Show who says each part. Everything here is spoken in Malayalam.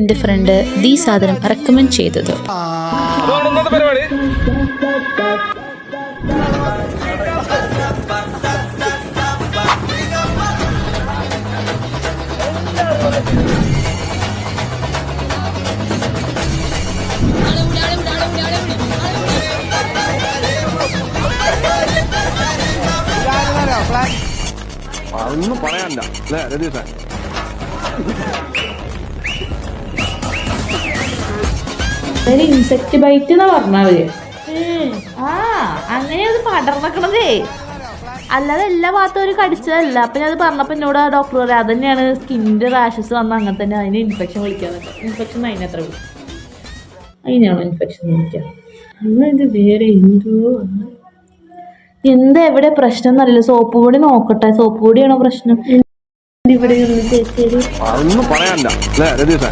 Speaker 1: എൻ്റെ ഫ്രണ്ട് ഈ സാധനം റെക്കമെൻഡ് ചെയ്തത്.
Speaker 2: ഒന്നും പറയാനില്ല അല്ലേ രതീഷേ?
Speaker 3: ഇൻസെക്ട് ബൈറ്റ് എന്നാ പറഞ്ഞവര്. അങ്ങനെ അത് പടർന്നക്കണതേ, അല്ലാതെ എല്ലാ ഭാഗത്തും ഒരു കടിച്ചതല്ല. അപ്പൊ ഞാൻ അത് പറഞ്ഞപ്പോ എന്നോട് ആ ഡോക്ടർ പറയാം അത് തന്നെയാണ് സ്കിന്നിന്റെ റാഷസ് വന്ന അങ്ങനെ തന്നെ അതിന് ഇൻഫെക്ഷൻ വിളിക്കാന്നൊക്കെ. ഇൻഫെക്ഷൻ അതിനത്ര വിളിക്കും, അതിനാണോ ഇൻഫെക്ഷൻ വിളിക്കുക? ഇത് വേറെ എന്തോ എന്താ എവിടെ പ്രശ്നം എന്നറിയില്ല. സോപ്പ് പൊടി നോക്കട്ടെ, സോപ്പ് പൊടിയാണോ പ്രശ്നം? ഇവിടെ
Speaker 2: ഒന്നും പറയാനില്ല അല്ലേ രതീഷേ?